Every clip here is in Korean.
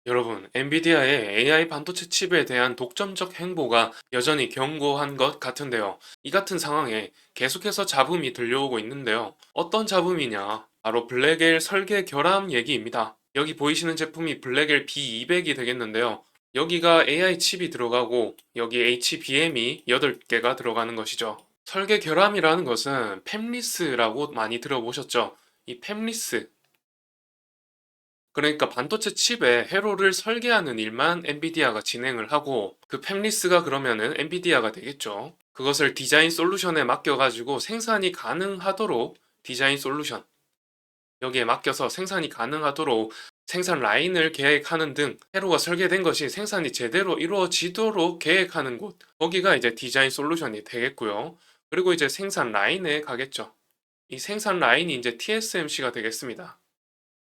여러분, 엔비디아의 AI 반도체 칩에 대한 독점적 행보가 여전히 견고한 것 같은데요. 이 같은 상황에 계속해서 잡음이 들려오고 있는데요. 어떤 잡음이냐? 바로 블랙엘 설계 결함 얘기입니다. 여기 보이시는 제품이 블랙엘 B200이 되겠는데요. 여기가 AI 칩이 들어가고 여기 HBM이 8개가 들어가는 것이죠. 설계 결함이라는 것은 팹리스라고 많이 들어보셨죠? 이 팹리스, 그러니까 반도체 칩에 회로를 설계하는 일만 엔비디아가 진행을 하고 그 팹리스가 그러면은 엔비디아가 되겠죠. 그것을 디자인 솔루션에 맡겨가지고 생산이 가능하도록 디자인 솔루션 여기에 맡겨서 생산이 가능하도록 생산 라인을 계획하는 등 회로가 설계된 것이 생산이 제대로 이루어지도록 계획하는 곳 거기가 이제 디자인 솔루션이 되겠고요. 그리고 이제 생산 라인에 가겠죠. 이 생산 라인이 이제 TSMC가 되겠습니다.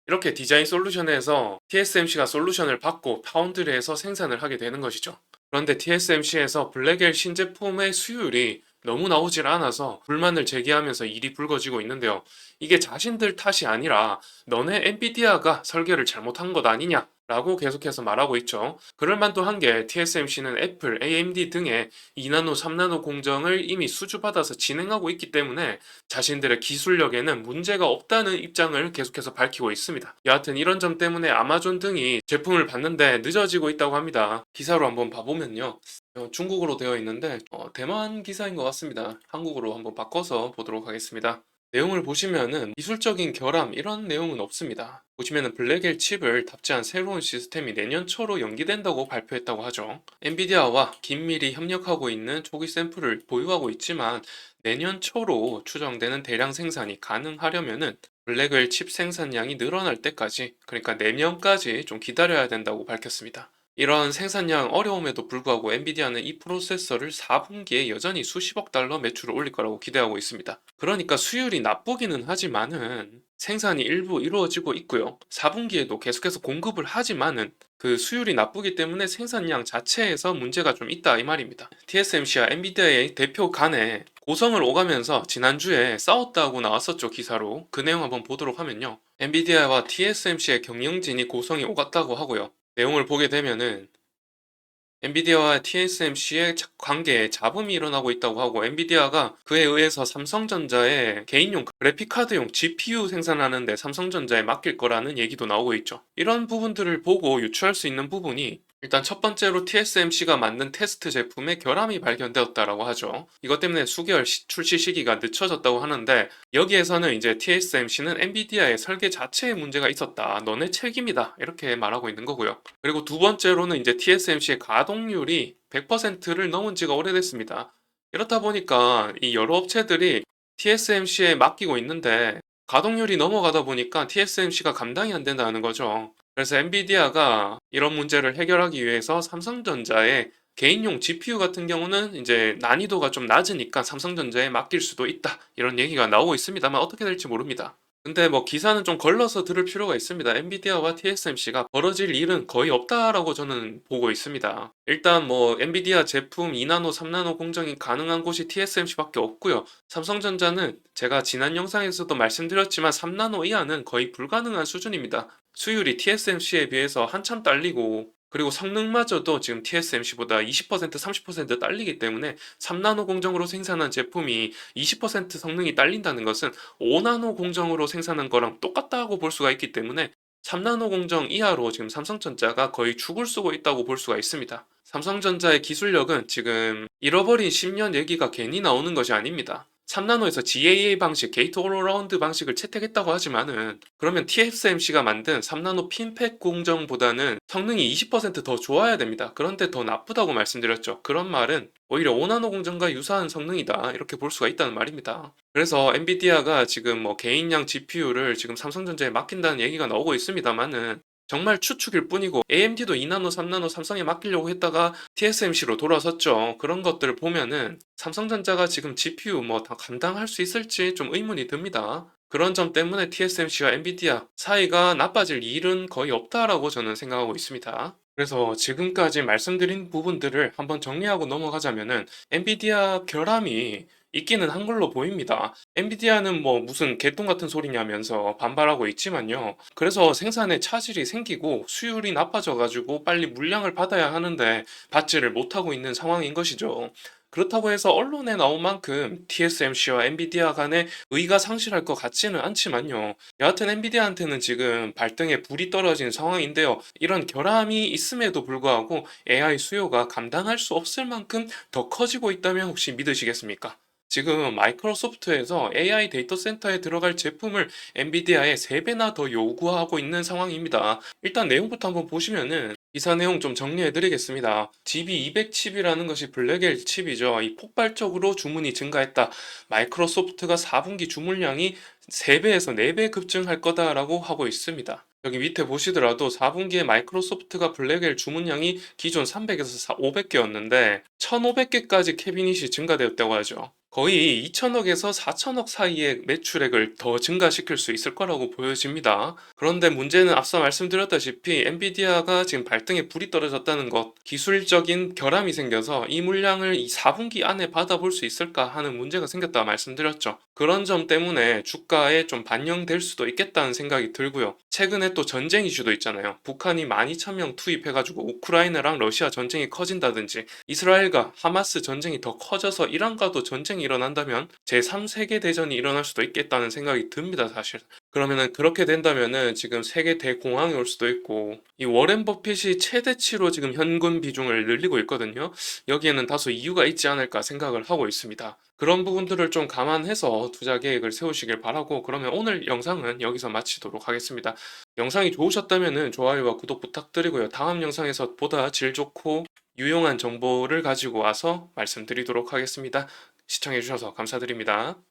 이렇게 디자인 솔루션에서 TSMC가 솔루션을 받고 파운드리에서 생산을 하게 되는 것이죠. 그런데 TSMC에서 블랙엘 신제품의 수율이 너무 나오질 않아서 불만을 제기하면서 일이 불거지고 있는데요. 이게 자신들 탓이 아니라 너네 엔비디아가 설계를 잘못한 것 아니냐? 라고 계속해서 말하고 있죠. 그럴 만도 한 게 TSMC는 애플, AMD 등의 2나노, 3나노 공정을 이미 수주받아서 진행하고 있기 때문에 자신들의 기술력에는 문제가 없다는 입장을 계속해서 밝히고 있습니다. 여하튼 이런 점 때문에 아마존 등이 제품을 받는데 늦어지고 있다고 합니다. 기사로 한번 봐보면요. 중국어로 되어 있는데 대만 기사인 것 같습니다. 한국어로 한번 바꿔서 보도록 하겠습니다. 내용을 보시면은 기술적인 결함 이런 내용은 없습니다. 보시면은 블랙엘 칩을 탑재한 새로운 시스템이 내년 초로 연기된다고 발표했다고 하죠. 엔비디아와 긴밀히 협력하고 있는 초기 샘플을 보유하고 있지만 내년 초로 추정되는 대량 생산이 가능하려면은 블랙웰 칩 생산량이 늘어날 때까지, 그러니까 내년까지 좀 기다려야 된다고 밝혔습니다. 이런 생산량 어려움에도 불구하고 엔비디아는 이 프로세서를 4분기에 여전히 수십억 달러 매출을 올릴 거라고 기대하고 있습니다. 그러니까 수율이 나쁘기는 하지만은 생산이 일부 이루어지고 있고요. 4분기에도 계속해서 공급을 하지만은 그 수율이 나쁘기 때문에 생산량 자체에서 문제가 좀 있다 이 말입니다. TSMC와 엔비디아의 대표 간에 고성을 오가면서 지난주에 싸웠다고 나왔었죠, 기사로. 그 내용 한번 보도록 하면요. 엔비디아와 TSMC의 경영진이 고성이 오갔다고 하고요. 내용을 보게 되면은 엔비디아와 TSMC의 관계에 잡음이 일어나고 있다고 하고, 엔비디아가 그에 의해서 삼성전자의 개인용 그래픽카드용 GPU 생산하는데 삼성전자에 맡길 거라는 얘기도 나오고 있죠. 이런 부분들을 보고 유추할 수 있는 부분이, 일단 첫 번째로 TSMC가 만든 테스트 제품에 결함이 발견되었다라고 하죠. 이것 때문에 수개월 출시 시기가 늦춰졌다고 하는데, 여기에서는 이제 TSMC는 엔비디아의 설계 자체에 문제가 있었다, 너네 책임이다, 이렇게 말하고 있는 거고요. 그리고 두 번째로는 이제 TSMC의 가동률이 100%를 넘은 지가 오래됐습니다. 이렇다 보니까 이 여러 업체들이 TSMC에 맡기고 있는데 가동률이 넘어가다 보니까 TSMC가 감당이 안 된다는 거죠. 그래서 엔비디아가 이런 문제를 해결하기 위해서 삼성전자의 개인용 GPU 같은 경우는 이제 난이도가 좀 낮으니까 삼성전자에 맡길 수도 있다, 이런 얘기가 나오고 있습니다만 어떻게 될지 모릅니다. 근데 뭐 기사는 좀 걸러서 들을 필요가 있습니다. 엔비디아와 TSMC가 벌어질 일은 거의 없다라고 저는 보고 있습니다. 일단 뭐 엔비디아 제품 2나노, 3나노 공정이 가능한 곳이 TSMC밖에 없고요. 삼성전자는 제가 지난 영상에서도 말씀드렸지만 3나노 이하는 거의 불가능한 수준입니다. 수율이 TSMC에 비해서 한참 딸리고, 그리고 성능마저도 지금 TSMC보다 20%, 30% 딸리기 때문에 3나노 공정으로 생산한 제품이 20% 성능이 딸린다는 것은 5나노 공정으로 생산한 거랑 똑같다고 볼 수가 있기 때문에 3나노 공정 이하로 지금 삼성전자가 거의 죽을 쓰고 있다고 볼 수가 있습니다. 삼성전자의 기술력은 지금 잃어버린 10년 얘기가 괜히 나오는 것이 아닙니다. 3나노에서 GAA 방식, 게이트 올어라운드 방식을 채택했다고 하지만은, 그러면 TSMC가 만든 3나노 핀팩 공정보다는 성능이 20%더 좋아야 됩니다. 그런데 더 나쁘다고 말씀드렸죠. 그런 말은 오히려 5나노 공정과 유사한 성능이다, 이렇게 볼 수가 있다는 말입니다. 그래서 엔비디아가 지금 뭐 개인량 GPU를 지금 삼성전자에 맡긴다는 얘기가 나오고 있습니다만은 정말 추측일 뿐이고, AMD도 2나노, 3나노 삼성에 맡기려고 했다가 TSMC로 돌아섰죠. 그런 것들을 보면은 삼성전자가 지금 GPU 뭐 다 감당할 수 있을지 좀 의문이 듭니다. 그런 점 때문에 TSMC와 엔비디아 사이가 나빠질 일은 거의 없다라고 저는 생각하고 있습니다. 그래서 지금까지 말씀드린 부분들을 한번 정리하고 넘어가자면은 엔비디아 결함이 있기는 한 걸로 보입니다. 엔비디아는 뭐 무슨 개똥 같은 소리냐면서 반발하고 있지만요. 그래서 생산에 차질이 생기고 수율이 나빠져가지고 빨리 물량을 받아야 하는데 받지를 못하고 있는 상황인 것이죠. 그렇다고 해서 언론에 나온 만큼 TSMC와 엔비디아 간의 의가 상실할 것 같지는 않지만요. 여하튼 엔비디아한테는 지금 발등에 불이 떨어진 상황인데요. 이런 결함이 있음에도 불구하고 AI 수요가 감당할 수 없을 만큼 더 커지고 있다면 혹시 믿으시겠습니까? 지금 마이크로소프트에서 AI 데이터 센터에 들어갈 제품을 엔비디아에 3배나 더 요구하고 있는 상황입니다. 일단 내용부터 한번 보시면은 기사 내용 좀 정리해 드리겠습니다. GB200 칩이라는 것이 블랙엘 칩이죠. 이 폭발적으로 주문이 증가했다. 마이크로소프트가 4분기 주문량이 3배에서 4배 급증할 거다라고 하고 있습니다. 여기 밑에 보시더라도 4분기에 마이크로소프트가 블랙엘 주문량이 기존 300에서 500개였는데 1500개까지 캐비닛이 증가되었다고 하죠. 거의 2천억에서 4천억 사이의 매출액을 더 증가시킬 수 있을 거라고 보여집니다. 그런데 문제는 앞서 말씀드렸다시피 엔비디아가 지금 발등에 불이 떨어졌다는 것, 기술적인 결함이 생겨서 이 물량을 이 4분기 안에 받아볼 수 있을까 하는 문제가 생겼다고 말씀드렸죠. 그런 점 때문에 주가에 좀 반영될 수도 있겠다는 생각이 들고요. 최근에 또 전쟁 이슈도 있잖아요. 북한이 12,000명 투입해가지고 우크라이나랑 러시아 전쟁이 커진다든지 이스라엘과 하마스 전쟁이 더 커져서 이란과도 전쟁이 일어난다면 제3세계 대전이 일어날 수도 있겠다는 생각이 듭니다, 사실. 그러면은 그렇게 된다면은 지금 세계 대공황이 올 수도 있고 이 워렌 버핏이 최대치로 지금 현금 비중을 늘리고 있거든요. 여기에는 다소 이유가 있지 않을까 생각을 하고 있습니다. 그런 부분들을 좀 감안해서 투자 계획을 세우시길 바라고 그러면 오늘 영상은 여기서 마치도록 하겠습니다. 영상이 좋으셨다면은 좋아요와 구독 부탁드리고요. 다음 영상에서 보다 질 좋고 유용한 정보를 가지고 와서 말씀드리도록 하겠습니다. 시청해주셔서 감사드립니다.